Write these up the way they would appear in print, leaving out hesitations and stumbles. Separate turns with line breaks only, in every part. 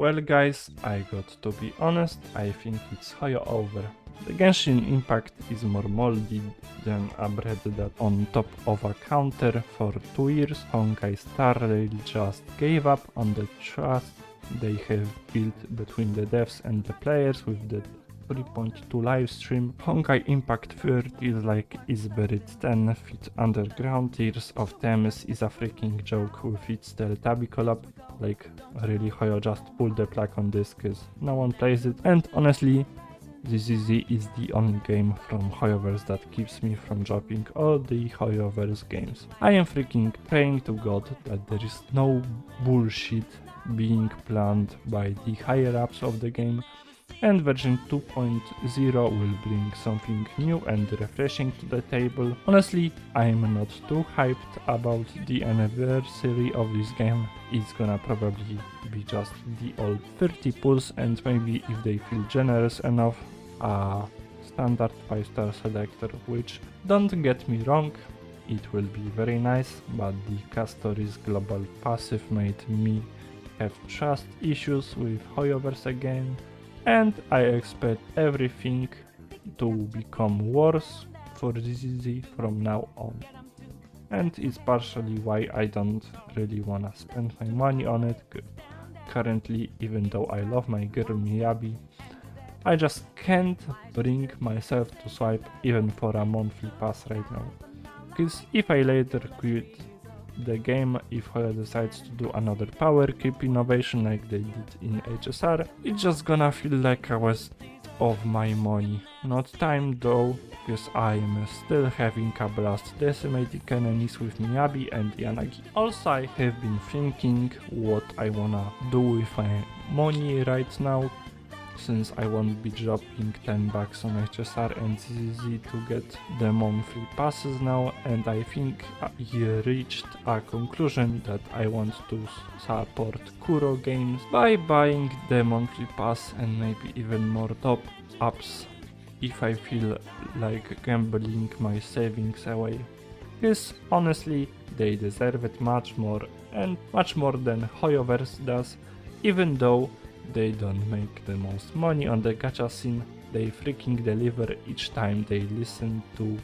Well guys, I got to be honest, I think it's Hoyo over. The Genshin Impact is more moldy than a bread that on top of a counter for 2 years. Honkai Star Rail just gave up on the trust they have built between the devs and the players with the 3.2 live stream. Honkai Impact 30 is like is buried 10 feet underground. Tears of Thames is a freaking joke with its Teletubby collab. Like, really, Hoyo just pulled the plug on this cause no one plays it. And honestly, ZZZ is the only game from Hoyoverse that keeps me from dropping all the Hoyoverse games. I am freaking praying to God that there is no bullshit being planned by the higher ups of the game, and version 2.0 will bring something new and refreshing to the table. Honestly, I'm not too hyped about the anniversary of this game. It's gonna probably be just the old 30 pulls, and maybe if they feel generous enough, a standard 5-star selector, which, don't get me wrong, it will be very nice, but the Castoris global passive made me have trust issues with Hoyoverse again, and I expect everything to become worse for ZZZ from now on. And it's partially why I don't really wanna spend my money on it currently, even though I love my girl Miyabi. I just can't bring myself to swipe even for a monthly pass right now. Cause if I later quit the game, if Hoyo decides to do another power creep innovation like they did in HSR, it's just gonna feel like a waste of my money. Not time though, because I'm still having a blast decimating enemies with Miyabi and Yanagi. Also, I have been thinking what I wanna do with my money right now, since I won't be dropping 10 bucks on HSR and ZZZ to get the monthly passes now, and I think I reached a conclusion that I want to support Kuro games by buying the monthly pass and maybe even more top ups if I feel like gambling my savings away. Because honestly, they deserve it much more, and much more than Hoyoverse does, even though they don't make the most money on the gacha scene. They freaking deliver each time they listen to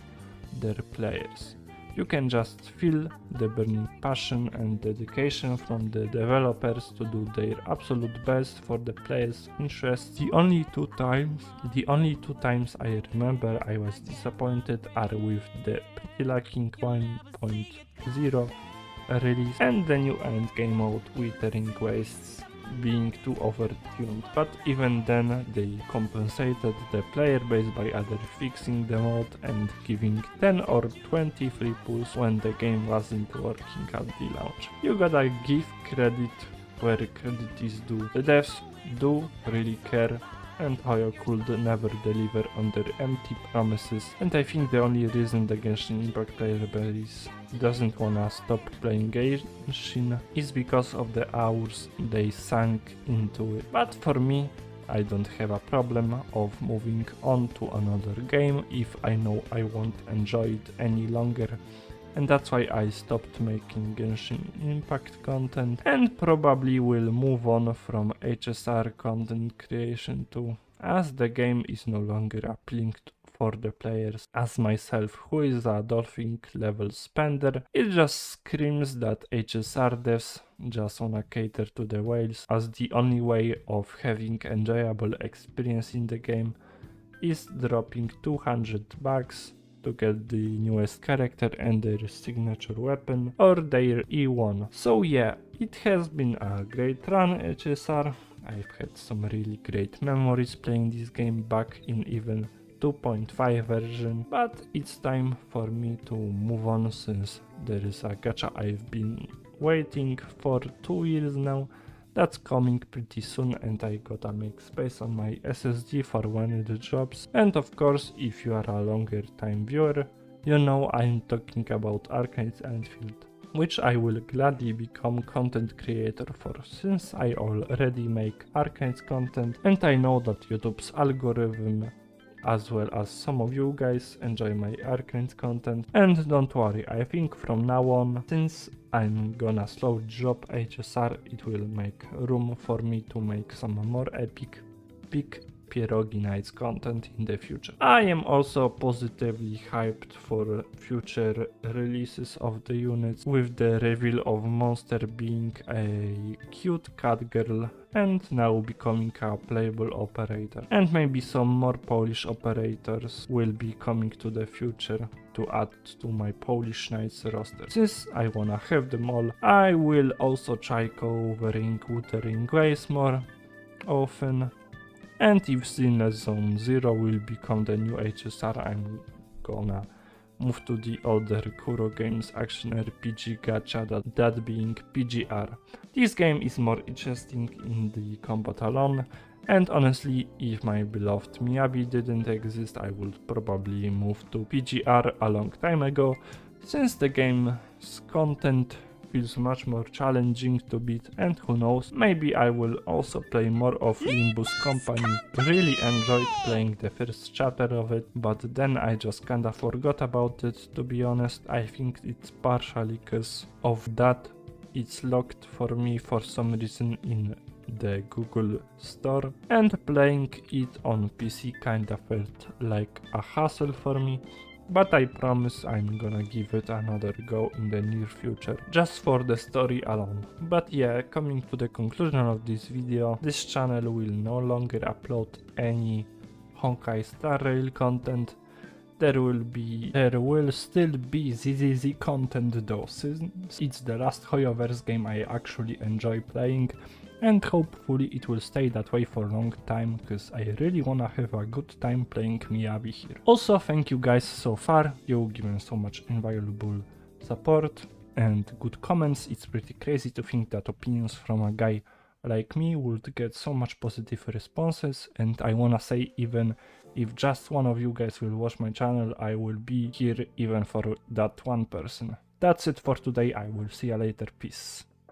their players. You can just feel the burning passion and dedication from the developers to do their absolute best for the players' interests. The only two times I remember I was disappointed are with the Pretty Lacking 1.0 release and the new endgame mode Withering Wastes being too overtuned, but even then they compensated the player base by either fixing the mode and giving 10 or 20 free pulls when the game wasn't working at the launch. You gotta give credit where credit is due. The devs do really care, and Hoyo could never deliver on their empty promises, and I think the only reason the Genshin Impact player base doesn't wanna stop playing Genshin is because of the hours they sank into it. But for me, I don't have a problem of moving on to another game if I know I won't enjoy it any longer, and that's why I stopped making Genshin Impact content and probably will move on from HSR content creation too, as the game is no longer appealing for the players as myself, who is a Dolphin level spender. It just screams that HSR devs just wanna cater to the whales, as the only way of having enjoyable experience in the game is dropping 200 bucks to get the newest character and their signature weapon or their E1. So yeah, it has been a great run HSR. I've had some really great memories playing this game back in even 2.5 version, but it's time for me to move on since there is a gacha I've been waiting for 2 years now that's coming pretty soon, and I gotta make space on my SSD for when it drops. And of course, if you are a longer time viewer, you know I'm talking about Arknights Endfield, which I will gladly become content creator for, since I already make Arknights content and I know that YouTube's algorithm as well as some of you guys enjoy my Arknights content. And don't worry, I think from now on, since I'm gonna slow drop HSR, it will make room for me to make some more epic Pierogi Nights content in the future. I am also positively hyped for future releases of the units, with the reveal of Monster being a cute cat girl and now becoming a playable operator. And maybe some more Polish operators will be coming to the future to add to my Polish Knights roster. Since I wanna have them all, I will also try covering Wuthering Waves more often. And if Zenless Zone 0 will become the new HSR, I'm gonna move to the older Kuro Games action RPG gacha, that being PGR. This game is more interesting in the combat alone, and honestly, if my beloved Miyabi didn't exist, I would probably move to PGR a long time ago, since the game's content feels much more challenging to beat, and who knows, maybe I will also play more of Limbus Company. Really enjoyed playing the first chapter of it, but then I just kinda forgot about it, to be honest. I think it's partially cause of that it's locked for me for some reason in the Google Store, and playing it on PC kinda felt like a hassle for me. But I promise I'm gonna give it another go in the near future, just for the story alone. But yeah, coming to the conclusion of this video, this channel will no longer upload any Honkai Star Rail content. There will still be ZZZ content though, since it's the last Hoyoverse game I actually enjoy playing, and hopefully it will stay that way for a long time, cause I really wanna have a good time playing Miyabi here. Also, thank you guys so far, you've given so much invaluable support and good comments. It's pretty crazy to think that opinions from a guy like me would get so much positive responses, and I wanna say, even if just one of you guys will watch my channel, I will be here even for that one person. That's it for today, I will see you later, peace.